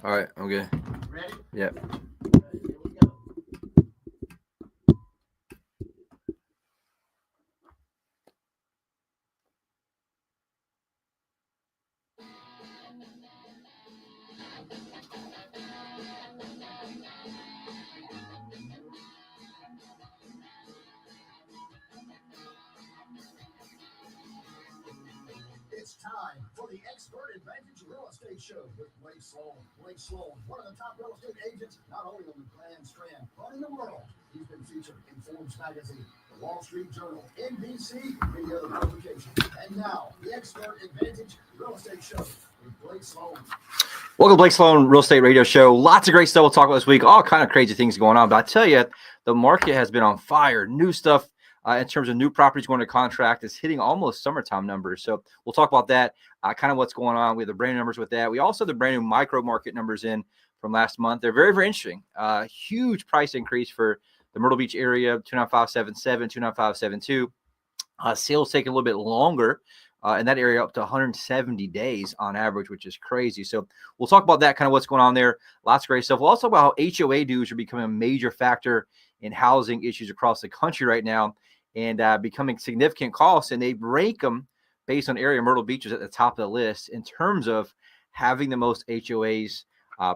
All right, I'm good. Ready? Yep. Here we go. It's time for the Expert Advantage Real Estate Show with Blake Sloan. Blake Sloan, one of the top real estate agents, not only on the Grand Strand, but in the world. He's been featured in Forbes magazine, the Wall Street Journal, NBC, many other publications. And now, the Expert Advantage Real Estate Show with Blake Sloan. Welcome to Blake Sloan Real Estate Radio Show. Lots of great stuff we'll talk about this week. All kind of crazy things going on. But I tell you, the market has been on fire. New stuff in terms of new properties going to contract is hitting almost summertime numbers. So we'll talk about that, kind of what's going on. We have the brand new numbers with that. We also have the brand new micro market numbers in from last month. They're very, very interesting. Huge price increase for the Myrtle Beach area, 295.77, 295.72. Sales taking a little bit longer. In that area up to 170 days on average, which is crazy. So we'll talk about that, kind of what's going on there. Lots of great stuff. We'll also talk about how HOA dues are becoming a major factor in housing issues across the country right now and becoming significant costs. And they rank them based on area. Myrtle Beach is at the top of the list in terms of having the most HOAs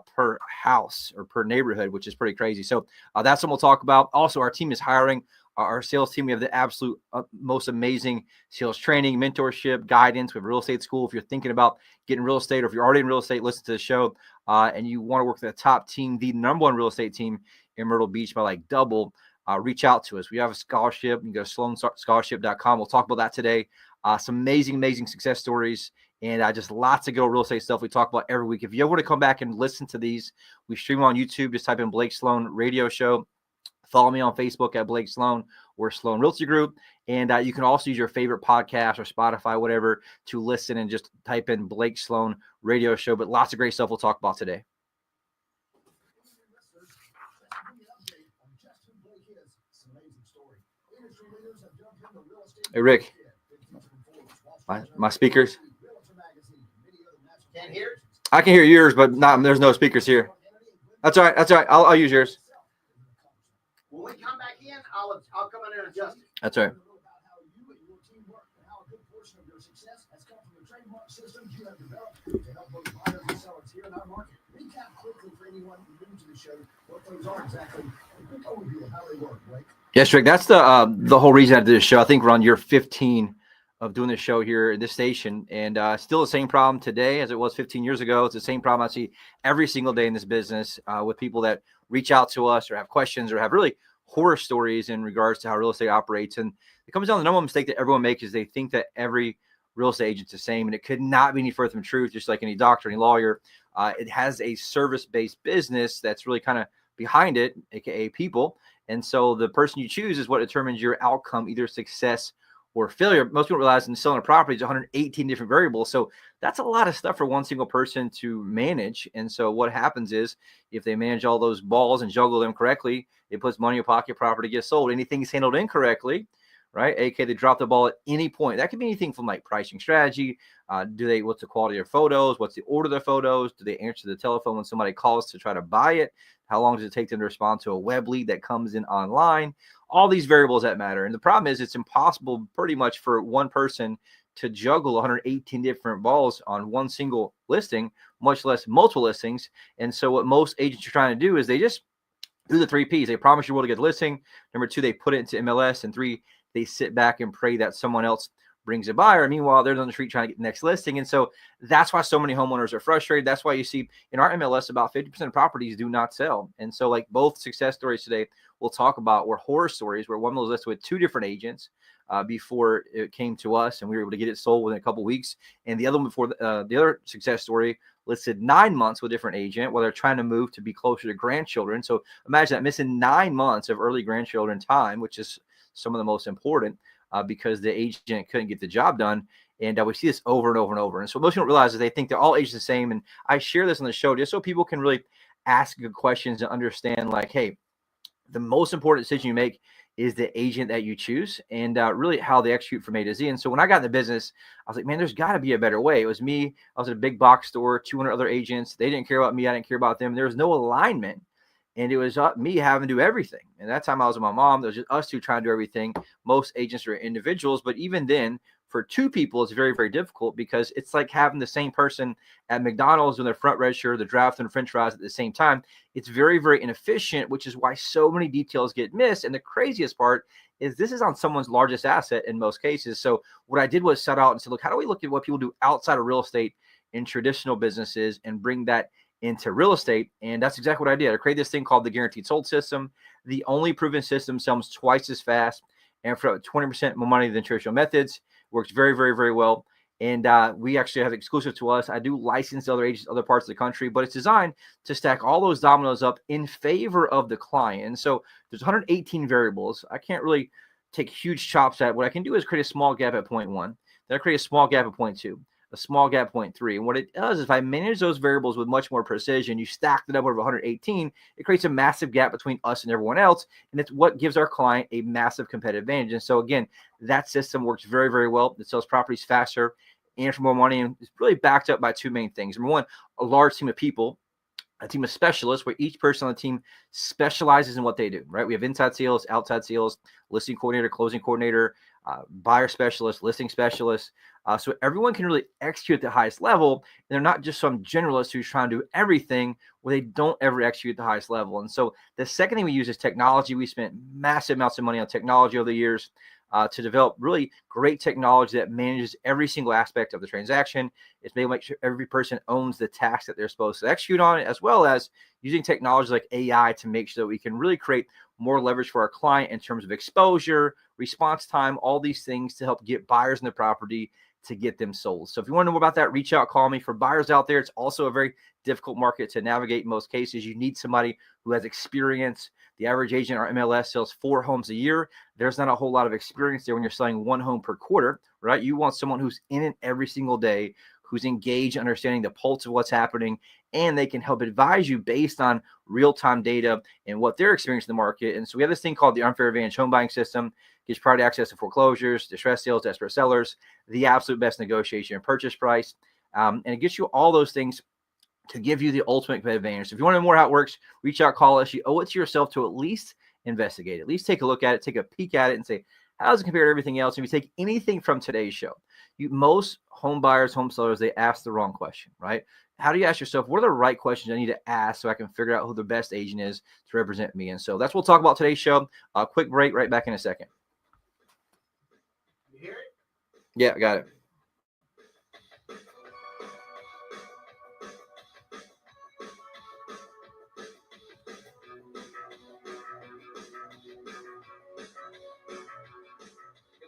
per house or per neighborhood, which is pretty crazy. So that's what we'll talk about. Also, our team is hiring. Our sales team, we have the absolute most amazing sales training, mentorship, guidance. We have a real estate school. If you're thinking about getting real estate, or if you're already in real estate, listen to the show and you want to work with the top team, the number one real estate team in Myrtle Beach by like double, reach out to us. We have a scholarship. You can go to sloanscholarship.com. We'll talk about that today. Some amazing success stories and just lots of good real estate stuff we talk about every week. If you ever want to come back and listen to these, we stream on YouTube. Just type in Blake Sloan Radio Show. Follow me on Facebook at Blake Sloan or Sloan Realty Group. And you can also use your favorite podcast or Spotify, whatever, to listen and just type in Blake Sloan Radio Show. But lots of great stuff we'll talk about today. Hey, Rick. My speakers. Can't hear? I can hear yours, but there's no speakers here. That's all right. I'll use yours. When we come back in, I'll come in and adjust it. That's right. Yes, Rick. That's the whole reason I did this show. I think we're on year 15 of doing this show here in this station, and still the same problem today as it was 15 years ago. It's the same problem I see every single day in this business with people that reach out to us or have questions or have really horror stories in regards to how real estate operates. And it comes down to the number one mistake that everyone makes is they think that every real estate agent's the same, and it could not be any further from truth. Just like any doctor, any lawyer, it has a service-based business that's really kind of behind it, aka people. And so the person you choose is what determines your outcome, either success or failure. Most people realize in selling a property is 118 different variables. So that's a lot of stuff for one single person to manage. And so what happens is if they manage all those balls and juggle them correctly, it puts money in your pocket, property gets sold. Anything's handled incorrectly, right? AK, they drop the ball at any point. That could be anything from like pricing strategy. What's the quality of photos? What's the order of the photos? Do they answer the telephone when somebody calls to try to buy it? How long does it take them to respond to a web lead that comes in online? All these variables that matter. And the problem is it's impossible pretty much for one person to juggle 118 different balls on one single listing, much less multiple listings. And so what most agents are trying to do is they just do the 3 Ps. They promise you will get a listing. Number 2, they put it into MLS. And 3, they sit back and pray that someone else brings a buyer. Meanwhile, they're on the street trying to get the next listing. And so that's why so many homeowners are frustrated. That's why you see in our MLS, about 50% of properties do not sell. And so like both success stories today we'll talk about were horror stories where one was listed with 2 different agents before it came to us, and we were able to get it sold within a couple of weeks. And the other one before the other success story listed 9 months with a different agent while they're trying to move to be closer to grandchildren. So imagine that, missing 9 months of early grandchildren time, which is some of the most important because the agent couldn't get the job done. And we see this over and over and over. And so most people don't realize is they think they're all agents the same. And I share this on the show just so people can really ask good questions and understand like, hey, the most important decision you make is the agent that you choose and really how they execute from A to Z. And so when I got in the business, I was like, man, there's got to be a better way. It was me. I was at a big box store, 200 other agents. They didn't care about me. I didn't care about them. There was no alignment. And it was me having to do everything. And that time I was with my mom. There was just us two trying to do everything. Most agents are individuals. But even then, for two people, it's very, very difficult because it's like having the same person at McDonald's doing their front register, the draft, and the french fries at the same time. It's very, very inefficient, which is why so many details get missed. And the craziest part is this is on someone's largest asset in most cases. So what I did was set out and say, look, how do we look at what people do outside of real estate in traditional businesses and bring that into real estate? And that's exactly what I did. I created this thing called the Guaranteed Sold System. The only proven system, sells twice as fast and for 20% more money than traditional methods. Works very, very, very well. And we actually have exclusive to us. I do license other agents, other parts of the country, but it's designed to stack all those dominoes up in favor of the client. And so there's 118 variables. I can't really take huge chops at. What I can do is create a small gap at point 1. Then I create a small gap at point 2, a small gap at point 3. And what it does is if I manage those variables with much more precision, you stack the number of 118, it creates a massive gap between us and everyone else. And it's what gives our client a massive competitive advantage. And so again, that system works very, very well. It sells properties faster and for more money. And it's really backed up by two main things. Number one, a large team of people, a team of specialists where each person on the team specializes in what they do, right? We have inside sales, outside sales, listing coordinator, closing coordinator, buyer specialist, listing specialist. So everyone can really execute at the highest level. And they're not just some generalist who's trying to do everything where they don't ever execute at the highest level. And so the second thing we use is technology. We spent massive amounts of money on technology over the years to develop really great technology that manages every single aspect of the transaction. It's made to make sure every person owns the task that they're supposed to execute on, as well as using technology like AI to make sure that we can really create more leverage for our client in terms of exposure, response time, all these things to help get buyers in the property to get them sold. So if you want to know more about that, reach out, call me. For buyers out there, it's also a very difficult market to navigate in most cases. You need somebody who has experience. The average agent or MLS sells 4 homes a year. There's not a whole lot of experience there when you're selling 1 home per quarter, right? You want someone who's in it every single day, who's engaged, understanding the pulse of what's happening, and they can help advise you based on real-time data and what they're experiencing in the market. And so we have this thing called the Unfair Advantage Home Buying System. Gives priority access to foreclosures, distressed sales, desperate sellers, the absolute best negotiation and purchase price. And it gets you all those things to give you the ultimate competitive advantage. So if you want to know more how it works, reach out, call us. You owe it to yourself to at least investigate, at least take a look at it, take a peek at it and say, how does it compare to everything else? If you take anything from today's show, most home buyers, home sellers, they ask the wrong question, right? How do you ask yourself, what are the right questions I need to ask so I can figure out who the best agent is to represent me? And so that's what we'll talk about today's show. A quick break, right back in a second. You hear it? Yeah, I got it.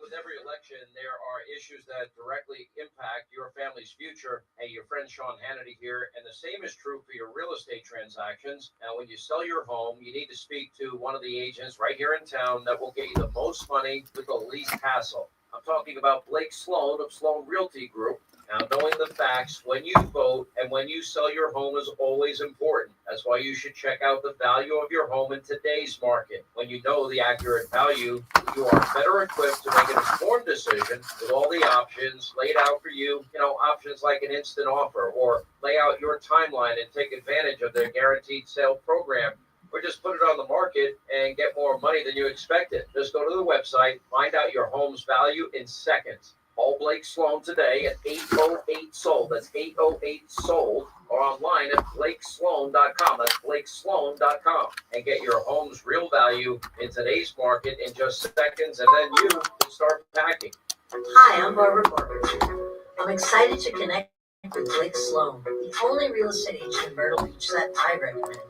With every election, there are issues that directly impact your family's future. Hey, your friend Sean Hannity here, and the same is true for your real estate transactions. Now, when you sell your home, you need to speak to one of the agents right here in town that will get you the most money with the least hassle. I'm talking about Blake Sloan of Sloan Realty Group. Now, knowing the facts when you vote and when you sell your home is always important. That's why you should check out the value of your home in today's market. When you know the accurate value, you are better equipped to make an informed decision with all the options laid out for you. You know, options like an instant offer, or lay out your timeline and take advantage of their guaranteed sale program, or just put it on the market and get more money than you expected. Just go to the website, find out your home's value in seconds. Call Blake Sloan today at 808-SOLD. That's 808-SOLD. Or online at blakesloan.com. That's blakesloan.com. And get your home's real value in today's market in just seconds. And then you can start packing. Hi, I'm Barbara Corbett. I'm excited to connect with Blake Sloan, the only real estate agent in Myrtle Beach that I recommend.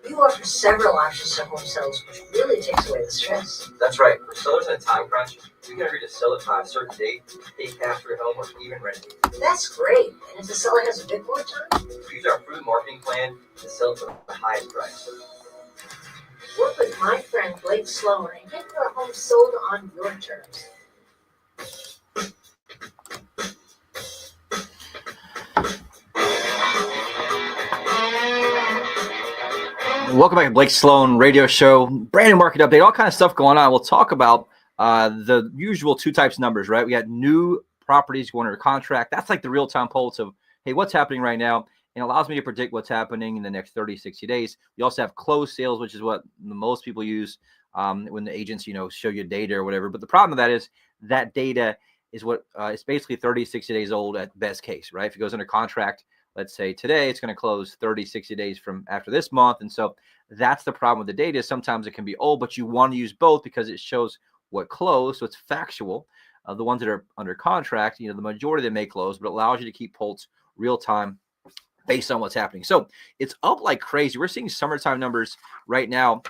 You offer several options to home sales, which really takes away the stress. That's right. For sellers in a time crunch, you can agree to sell it by a certain date, pay cash for your home, or even rent it. That's great. And if the seller has a bit more time? Use our proven marketing plan to sell it for the highest price. Work with my friend Blake Sloan and get your home sold on your terms. Welcome back to Blake Sloan Radio Show. Brand new market update, all kind of stuff going on. We'll talk about the usual two types of numbers, right? We got new properties going under contract. That's like the real-time pulse of, hey, what's happening right now? And allows me to predict what's happening in the next 30, 60 days. We also have closed sales, which is what most people use when the agents, show you data or whatever. But the problem with that is that data is what it's basically 30, 60 days old at best case, right? If it goes under contract, let's say today, it's going to close 30, 60 days from after this month. And so that's the problem with the data. Sometimes it can be old, but you want to use both because it shows what closed. So it's factual. The ones that are under contract, the majority of them may close, but it allows you to keep pulse real time based on what's happening. So it's up like crazy. We're seeing summertime numbers right now,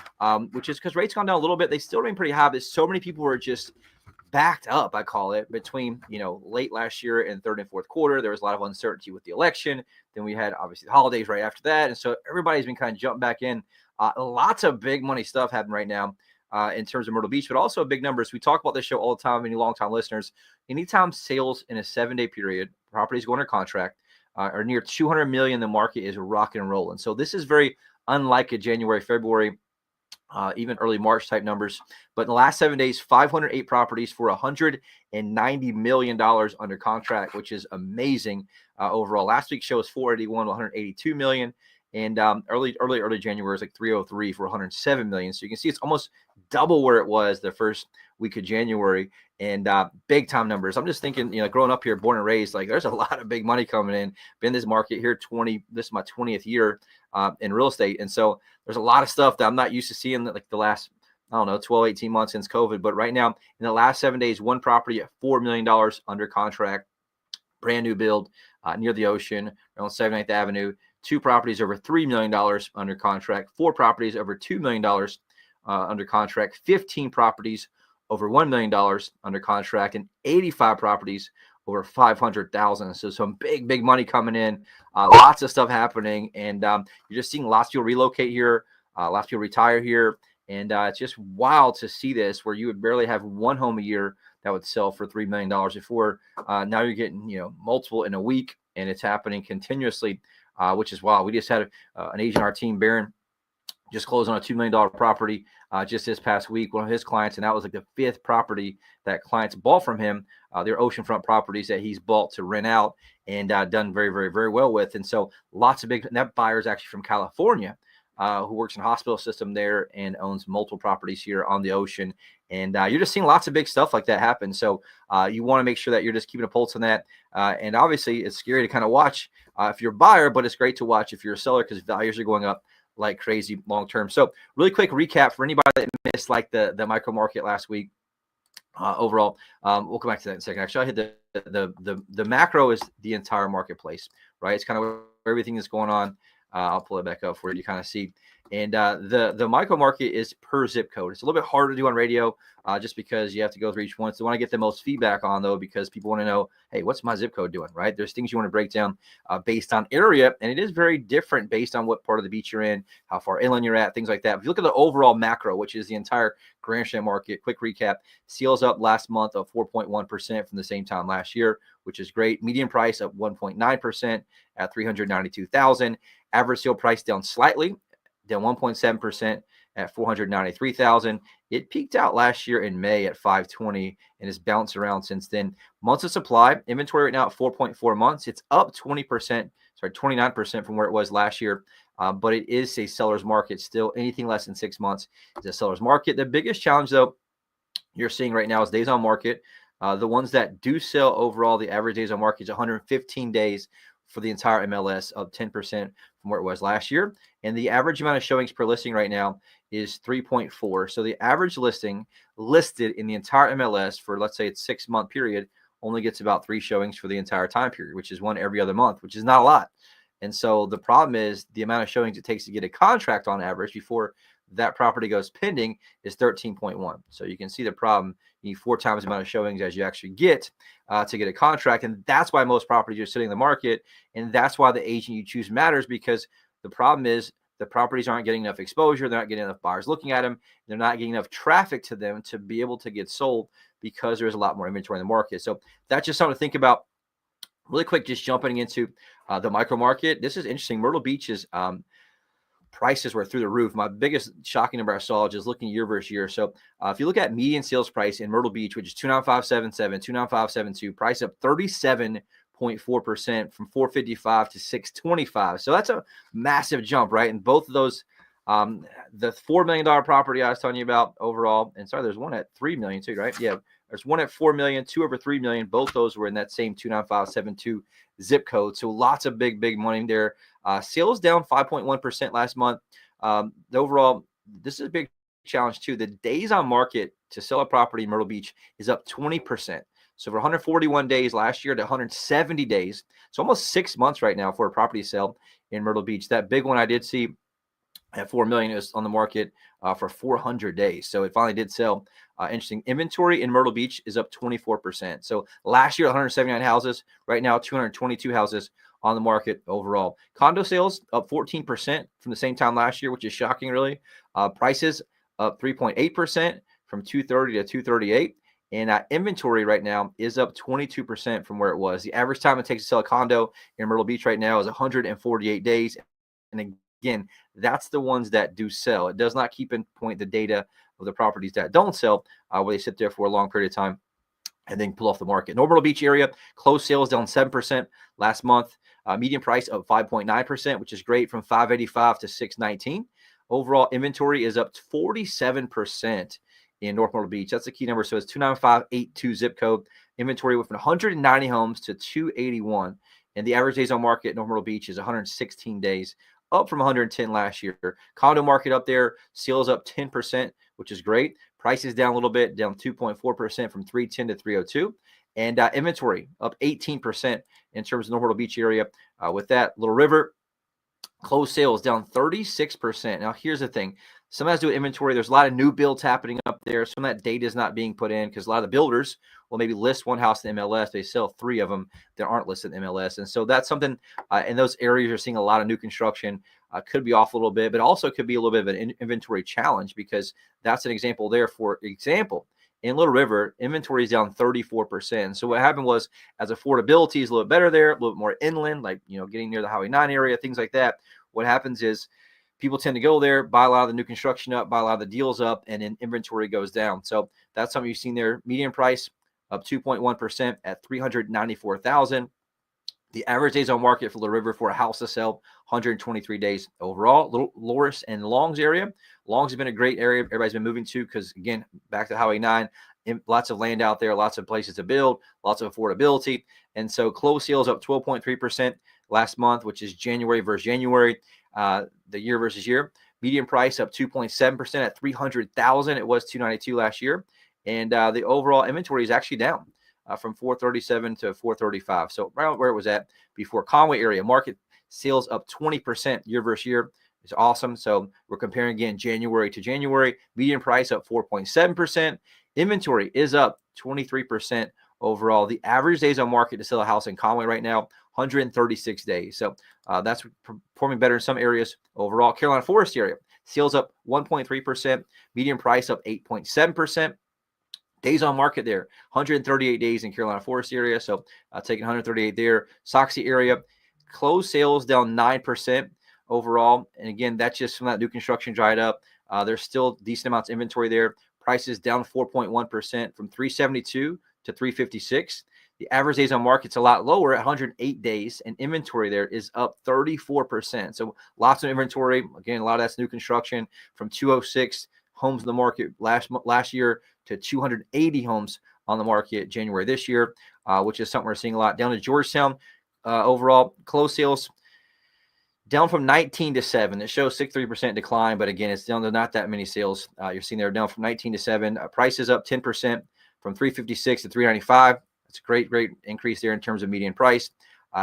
which is because rates gone down a little bit. They still remain pretty high, but so many people were just backed up, I call it, between, late last year and third and fourth quarter. There was a lot of uncertainty with the election. Then we had obviously the holidays right after that. And so everybody's been kind of jumping back in. Lots of big money stuff happening right now in terms of Myrtle Beach, but also big numbers. We talk about this show all the time, any long-time listeners. Anytime sales in a 7-day period, properties go under contract, are near 200 million, the market is rocking and rolling. So this is very unlike a January, February, even early March type numbers. But in the last 7 days, 508 properties for $190 million under contract, which is amazing overall. Last week's show was 481, 182 million. And early January was like 303 for 107 million. So you can see it's almost double where it was the first week of January, and big time numbers. I'm just thinking, growing up here, born and raised, like there's a lot of big money coming in. Been in this market here this is my 20th year in real estate. And so there's a lot of stuff that I'm not used to seeing like the last, 12, 18 months since COVID. But right now in the last 7 days, one property at $4 million under contract, brand new build near the ocean on 79th Avenue. 2 properties over $3 million under contract, 4 properties over $2 million under contract, 15 properties over $1 million under contract, and 85 properties over 500,000. So some big money coming in, lots of stuff happening. And you're just seeing lots of people relocate here, lots of people retire here. And it's just wild to see this, where you would barely have one home a year that would sell for $3 million before. Now you're getting, multiple in a week, and it's happening continuously. Which is wild. We just had an agent on our team, Baron, just closed on a $2 million property just this past week, one of his clients, and that was like the 5th property that clients bought from him. They're oceanfront properties that he's bought to rent out and done very, very, very well with. And so lots of big, and that buyer is actually from California, who works in a hospital system there and owns multiple properties here on the ocean. And you're just seeing lots of big stuff like that happen. So you want to make sure that you're just keeping a pulse on that. And obviously, it's scary to kind of watch if you're a buyer, but it's great to watch if you're a seller because values are going up like crazy long term. So really quick recap for anybody that missed like the micro market last week. Overall, we'll come back to that in a second. Actually, I hit the macro is the entire marketplace, right? It's kind of where everything is going on. I'll pull it back up for you to kind of see. And the micro market is per zip code. It's a little bit harder to do on radio just because you have to go through each one. So I want to get the most feedback on, though, because people want to know, hey, what's my zip code doing, right? There's things you want to break down based on area, and it is very different based on what part of the beach you're in, how far inland you're at, things like that. If you look at the overall macro, which is the entire Grandstand market, quick recap, sales up last month of 4.1% from the same time last year, which is great. Median price up 1.9% at $392,000. Average sale price down slightly, down 1.7% at $493,000. It peaked out last year in May at $520 and has bounced around since then. Months of supply, inventory right now at 4.4 months. It's up 29% from where it was last year. But it is a seller's market still. Anything less than 6 months is a seller's market. The biggest challenge, though, you're seeing right now is days on market. The ones that do sell overall, the average days on market is 115 days for the entire MLS, up 10% from where it was last year. And the average amount of showings per listing right now is 3.4. So the average listing listed in the entire MLS for, let's say, it's 6-month period, only gets about 3 showings for the entire time period, which is one every other month, which is not a lot. And so the problem is the amount of showings it takes to get a contract on average before that property goes pending is 13.1. So you can see the problem. You need 4 times the amount of showings as you actually get to get a contract. And that's why most properties are sitting in the market. And that's why the agent you choose matters, because the problem is the properties aren't getting enough exposure. They're not getting enough buyers looking at them. They're not getting enough traffic to them to be able to get sold because there's a lot more inventory in the market. So that's just something to think about. Really quick, just jumping into the micro market. This is interesting. Myrtle Beach is prices were through the roof. My biggest shocking number I saw just looking year versus year. So if you look at median sales price in Myrtle Beach, which is 295.77, 295.72, price up 37.4% from 455 to 625. So that's a massive jump, right? And both of those, the $4 million property I was telling you about overall, and sorry, there's one at $3 million too, right? Yeah, there's one at $4 million, two over $3 million. Both those were in that same 295.72 zip code. So lots of big money there. Sales down 5.1% last month. The overall, this is a big challenge too. The days on market to sell a property in Myrtle Beach is up 20%. So for 141 days last year to 170 days, it's almost 6 months right now for a property sale in Myrtle Beach. That big one I did see at $4 million is on the market for 400 days. So it finally did sell. Interesting. Inventory in Myrtle Beach is up 24%. So last year, 179 houses. Right now, 222 houses on the market overall. Condo sales up 14% from the same time last year, which is shocking, really. Prices up 3.8% from 230 to 238. And inventory right now is up 22% from where it was. The average time it takes to sell a condo in Myrtle Beach right now is 148 days. And again, that's the ones that do sell. It does not keep in point the data of the properties that don't sell, where they sit there for a long period of time and then pull off the market. North Myrtle Beach area, closed sales down 7% last month. Median price up 5.9%, which is great, from 585 to 619. Overall inventory is up 47% in North Myrtle Beach. That's the key number. So it's 29582 zip code. Inventory went from 190 homes to 281. And the average days on market in North Myrtle Beach is 116 days, up from 110 last year. Condo market up there, sales up 10%, which is great. Prices down a little bit, down 2.4% from 310 to 302. And inventory up 18% in terms of North Myrtle Beach area. With that, Little River, closed sales down 36%. Now, here's the thing. Some has to do with inventory. There's a lot of new builds happening up there. Some of that data is not being put in because a lot of the builders will maybe list one house in MLS. They sell 3 of them that aren't listed in MLS. And so that's something in those areas you're seeing a lot of new construction. Could be off a little bit, but also could be a little bit of an inventory challenge, because that's an example there. For example, in Little River, inventory is down 34%. So what happened was, as affordability is a little bit better there, a little bit more inland, like, getting near the Highway 9 area, things like that, what happens is people tend to go there, buy a lot of the new construction up, buy a lot of the deals up, and then inventory goes down. So that's something you've seen there. Median price up 2.1% at $394,000. The average days on market for Little River for a house to sell, 123 days overall. Little Loris and Longs area. Longs has been a great area everybody's been moving to because, again, back to Highway 9, lots of land out there, lots of places to build, lots of affordability. And so closed sales up 12.3% last month, which is January versus January, the year versus year. Median price up 2.7% at $300,000. It was $292 last year. And the overall inventory is actually down from 437 to 435. So right where it was at before. Conway area market sales up 20% year versus year. It's awesome. So we're comparing again January to January. Median price up 4.7%. Inventory is up 23% overall. The average days on market to sell a house in Conway right now, 136 days. So that's performing better in some areas overall. Carolina Forest area, sales up 1.3%. Median price up 8.7%. Days on market there, 138 days in Carolina Forest area. So taking 138 there. Soxie area, closed sales down 9% overall. And again, that's just from that new construction dried up. There's still decent amounts of inventory there. Prices down 4.1% from 372 to 356. The average days on market's a lot lower at 108 days, and inventory there is up 34%. So lots of inventory. Again, a lot of that's new construction, from 206 homes in the market last year to 280 homes on the market January this year, which is something we're seeing a lot. Down to Georgetown, overall closed sales down from 19 to 7. It shows 63% decline, but again, it's down to not that many sales. You're seeing there down from 19 to 7. Prices up 10% from 356 to 395. It's a great increase there in terms of median price.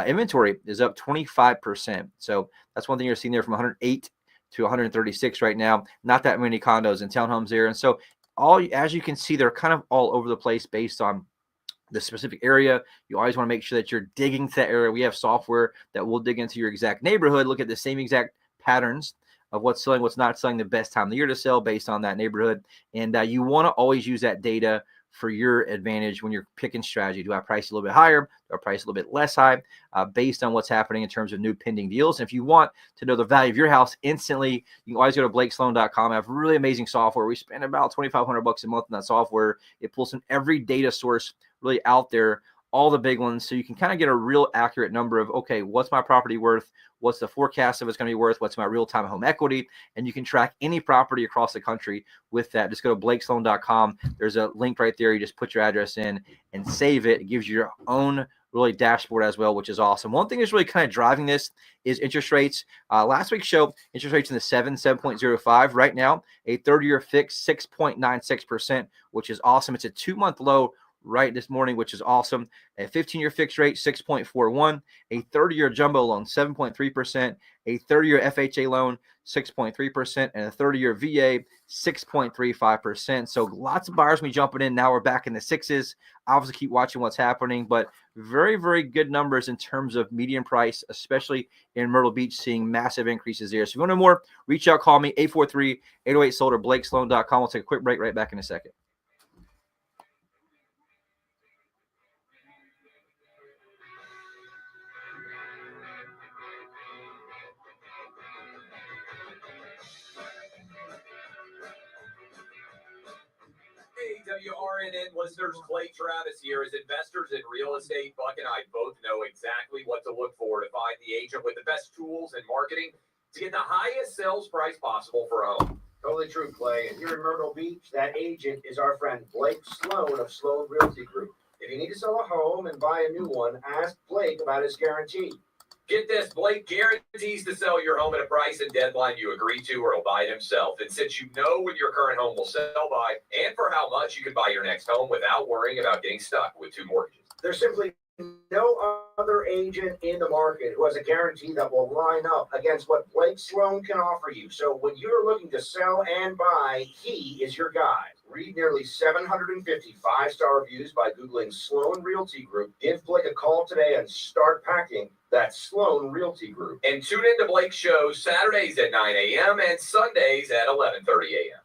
Inventory is up 25%. So that's one thing you're seeing there, from 108 to 136 right now. Not that many condos and townhomes there. And so as you can see, they're kind of all over the place based on the specific area. You always want to make sure that you're digging to that area. We have software that will dig into your exact neighborhood, look at the same exact patterns of what's selling, what's not selling, the best time of the year to sell based on that neighborhood. And you want to always use that data for your advantage when you're picking strategy. Do I price a little bit higher? Do I price a little bit less high based on what's happening in terms of new pending deals? And if you want to know the value of your house instantly, you can always go to blakesloan.com. I have really amazing software. We spend about $2,500 a month on that software. It pulls from every data source really out there, all the big ones, so you can kind of get a real accurate number of, okay, what's my property worth? What's the forecast of it's going to be worth? What's my real-time home equity? And you can track any property across the country with that. Just go to blakesloan.com. There's a link right there. You just put your address in and save it. It gives you your own really dashboard as well, which is awesome. One thing that's really kind of driving this is interest rates. Last week's show, interest rates in the 7.05. Right now, a 30-year fixed 6.96%, which is awesome. It's a 2-month low right this morning, which is awesome. A 15-year fixed rate, 6.41. A 30-year jumbo loan, 7.3%. A 30-year FHA loan, 6.3%. And a 30-year VA, 6.35%. So lots of buyers me jumping in. Now we're back in the sixes. Obviously keep watching what's happening, but very, very good numbers in terms of median price, especially in Myrtle Beach, seeing massive increases there. So if you want to know more, reach out, call me, 843-808-SOLD or blakesloan.com. We'll take a quick break, right back in a second. Hey, WRNN listeners, Clay Travis here. As investors in real estate, Buck and I both know exactly what to look for to find the agent with the best tools and marketing to get the highest sales price possible for a home. Totally true, Clay. And here in Myrtle Beach, that agent is our friend Blake Sloan of Sloan Realty Group. If you need to sell a home and buy a new one, ask Blake about his guarantee. Get this, Blake guarantees to sell your home at a price and deadline you agree to, or he'll buy it himself. And since you know when your current home will sell by and for how much, you can buy your next home without worrying about getting stuck with 2 mortgages. There's simply no other agent in the market who has a guarantee that will line up against what Blake Sloan can offer you. So when you're looking to sell and buy, he is your guy. Read nearly 750 5-star reviews by Googling Sloan Realty Group. Give Blake a call today and start packing. That's Sloan Realty Group. And tune into Blake's shows Saturdays at 9 a.m. and Sundays at 11:30 a.m.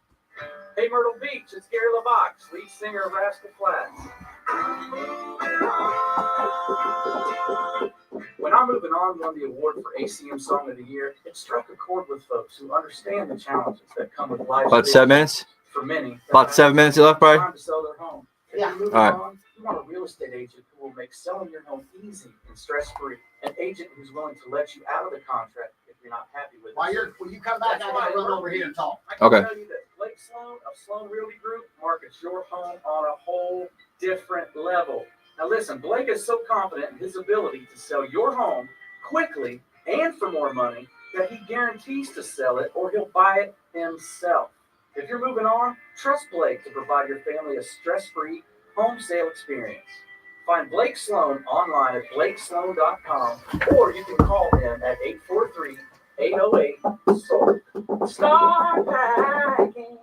Hey, Myrtle Beach, it's Gary LaBox, lead singer of Rascal Flatts. When I'm Moving On won the award for ACM Song of the Year, it struck a chord with folks who understand the challenges that come with life. About 7 minutes? For many. About 7 minutes left, Brian? Time to sell their home. If Yeah. you're moving All right. on, you want a real estate agent who will make selling your home easy and stress-free. An agent who's willing to let you out of the contract if you're not happy with it. When you come back, I gotta run over here and talk. I can Okay. tell you that Blake Sloan of Sloan Realty Group markets your home on a whole different level. Now listen, Blake is so confident in his ability to sell your home quickly and for more money that he guarantees to sell it or he'll buy it himself. If you're moving on, trust Blake to provide your family a stress-free home sale experience. Find Blake Sloan online at blakesloan.com, or you can call him at 843-808-SOLD. Start packing.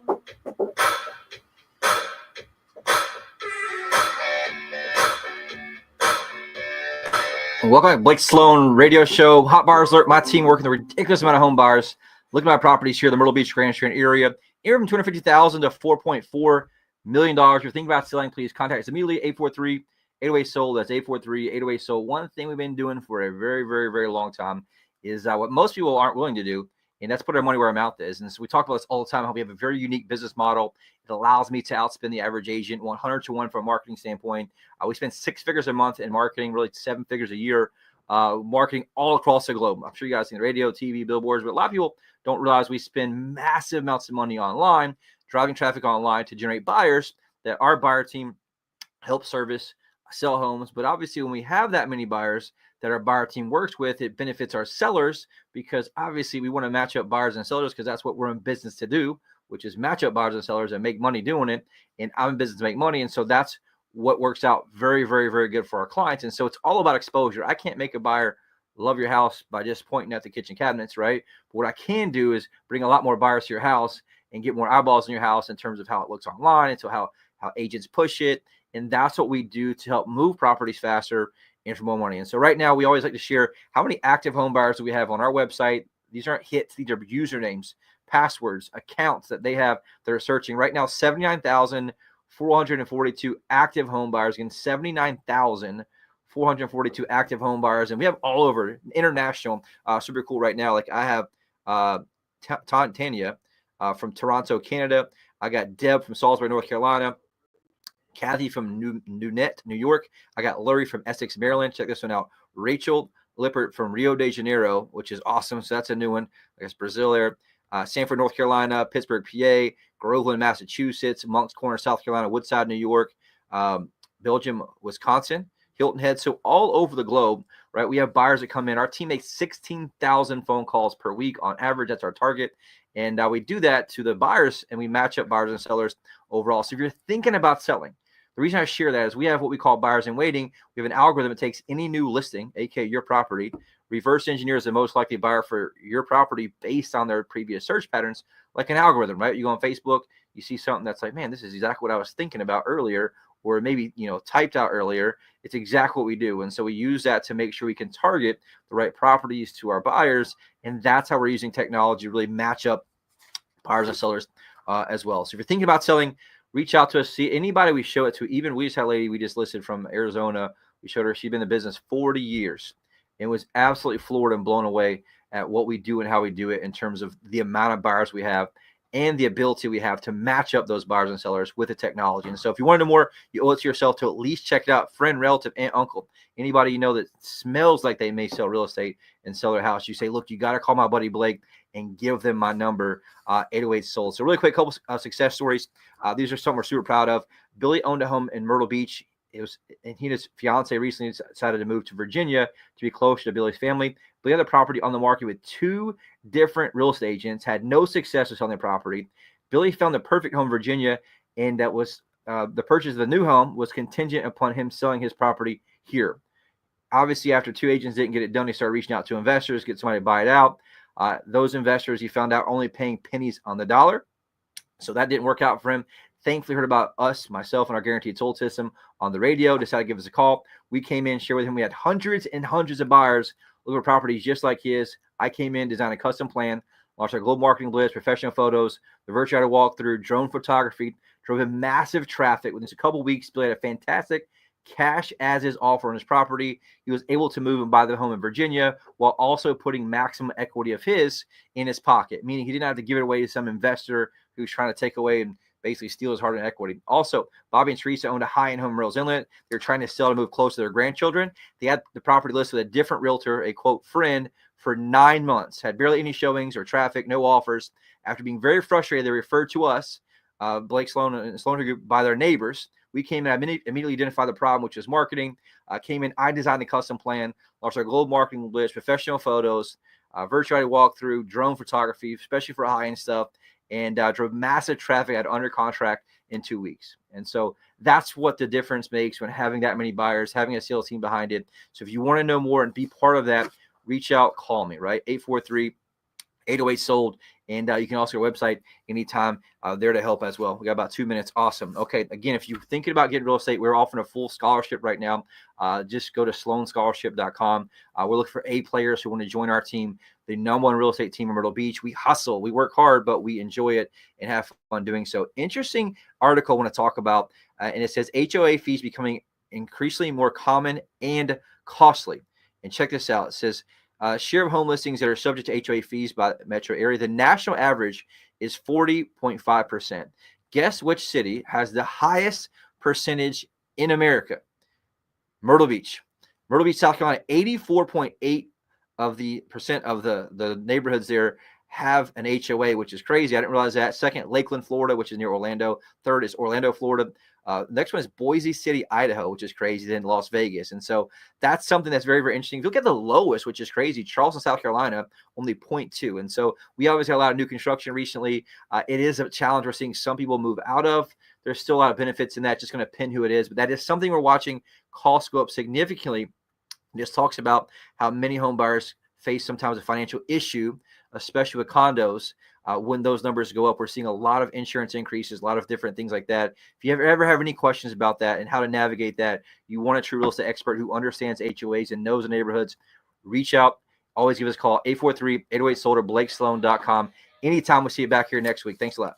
Welcome back, Blake Sloan radio show. Hot Buyers Alert. My team working the ridiculous amount of home buyers. Looking at my properties here in the Myrtle Beach, Grand Strand area. Anywhere from $250,000 to $4.4 million. If you're thinking about selling, please contact us immediately. 843-808-SOLD. That's 843-808-SOLD. One thing we've been doing for a very, very, very long time is what most people aren't willing to do, and that's put our money where our mouth is. And so we talk about this all the time, how we have a very unique business model. It allows me to outspend the average agent 100 to 1 from a marketing standpoint. We spend 6 figures a month in marketing, really 7 figures a year, marketing all across the globe. I'm sure you guys see the radio, TV, billboards, but a lot of people don't realize we spend massive amounts of money online, driving traffic online to generate buyers that our buyer team helps service, sell homes. But obviously, when we have that many buyers that our buyer team works with, it benefits our sellers, because obviously we want to match up buyers and sellers, because that's what we're in business to do, which is match up buyers and sellers and make money doing it. And I'm in business to make money. And so that's what works out very, very, very good for our clients. And so it's all about exposure. I can't make a buyer love your house by just pointing at the kitchen cabinets, right? But what I can do is bring a lot more buyers to your house and get more eyeballs in your house in terms of how it looks online, and so how agents push it. And that's what we do to help move properties faster and for more money. And so right now, we always like to share how many active home buyers do we have on our website. These aren't hits. These are usernames, passwords, accounts that they have that are searching. Right now, 442 active home buyers, again, 79,442 active home buyers. And we have all over international, super cool right now. Like I have Tanya from Toronto, Canada. I got Deb from Salisbury, North Carolina. Kathy from New York. I got Lori from Essex, Maryland. Check this one out. Rachel Lippert from Rio de Janeiro, which is awesome. So that's a new one. I guess Brazil there. Sanford, North Carolina, Pittsburgh, PA, Groveland, Massachusetts, Moncks Corner, South Carolina, Woodside, New York, Belgium, Wisconsin, Hilton Head. So all over the globe, right? We have buyers that come in. Our team makes 16,000 phone calls per week on average. That's our target. And we do that to the buyers, and we match up buyers and sellers overall. So if you're thinking about selling, the reason I share that is we have what we call buyers in waiting. We have an algorithm that takes any new listing, aka your property, reverse engineers the most likely buyer for your property based on their previous search patterns, like an algorithm, right? You go on Facebook, you see something that's like, man, this is exactly what I was thinking about earlier, or maybe, typed out earlier. It's exactly what we do. And so we use that to make sure we can target the right properties to our buyers. And that's how we're using technology to really match up buyers and sellers as well. So if you're thinking about selling, reach out to us. See anybody we show it to. Even we just had a lady we just listed from Arizona. We showed her. She'd been in the business 40 years and was absolutely floored and blown away at what we do and how we do it in terms of the amount of buyers we have and the ability we have to match up those buyers and sellers with the technology. And so if you want to know more, you owe it to yourself to at least check it out. Friend, relative, aunt, uncle, anybody you know that smells like they may sell real estate and sell their house. You say, look, you got to call my buddy Blake and give them my number, 808 sold. So really quick, couple success stories. These are some we're super proud of. Billy owned a home in Myrtle Beach. And he and his fiance recently decided to move to Virginia to be closer to Billy's family. Billy had the property on the market with 2 different real estate agents, had no success with selling the property. Billy found the perfect home in Virginia, and that was the purchase of the new home was contingent upon him selling his property here. Obviously, after 2 agents didn't get it done, he started reaching out to investors, get somebody to buy it out. Those investors, he found out, only paying pennies on the dollar. So that didn't work out for him. Thankfully, heard about us, myself, and our guaranteed sold system on the radio, decided to give us a call. We came in, shared with him. We had hundreds and hundreds of buyers looking for properties just like his. I came in, designed a custom plan, launched our global marketing blitz, professional photos, the virtual walkthrough, drone photography, drove in massive traffic. Within a couple of weeks, Billy had a fantastic cash as is offer on his property. He was able to move and buy the home in Virginia while also putting maximum equity of his in his pocket, meaning he didn't have to give it away to some investor who's trying to take away and basically steal his hard-earned equity. Also, Bobby and Teresa owned a high-end home in Myrtle's Inlet. They're trying to sell to move close to their grandchildren. They had the property listed with a different realtor, a quote friend, for 9 months. Had barely any showings or traffic, no offers. After being very frustrated, they referred to us, Blake Sloan and Sloan Group, by their neighbors. We came in, immediately identified the problem, which is marketing. Came in, I designed the custom plan, launched our global marketing blitz, professional photos, virtual walkthrough, drone photography, especially for high-end stuff, and drove massive traffic out under contract in 2 weeks. And so that's what the difference makes when having that many buyers, having a sales team behind it. So if you want to know more and be part of that, reach out, call me, right? 843-808 sold. And you can also go to our website anytime, there to help as well. We got about 2 minutes. Awesome. Okay. Again, if you're thinking about getting real estate, we're offering a full scholarship right now. Just go to sloanscholarship.com. We're looking for A players who want to join our team, the #1 real estate team in Myrtle Beach. We hustle, we work hard, but we enjoy it and have fun doing so. Interesting article I want to talk about, and it says HOA fees becoming increasingly more common and costly. And check this out. It says, share of home listings that are subject to HOA fees by metro area. The national average is 40.5%. Guess which city has the highest percentage in America? Myrtle Beach. Myrtle Beach, South Carolina, 84.8% of the neighborhoods there have an HOA, which is crazy. I didn't realize that. Second, Lakeland, Florida, which is near Orlando. Third is Orlando, Florida. Next one is Boise City, Idaho, which is crazy. Then Las Vegas. And so that's something that's very, very interesting. If you look at the lowest, which is crazy, Charleston, South Carolina, only 0.2. And so we obviously had a lot of new construction recently. It is a challenge we're seeing some people move out of. There's still a lot of benefits in that. Just going to pin who it is. But that is something we're watching costs go up significantly. This talks about how many home buyers face sometimes a financial issue, especially with condos. When those numbers go up, we're seeing a lot of insurance increases, a lot of different things like that. If you ever have any questions about that and how to navigate that, you want a true real estate expert who understands HOAs and knows the neighborhoods, reach out. Always give us a call, 843-808-SOLD or BlakeSloan.com. Anytime. We'll see you back here next week. Thanks a lot.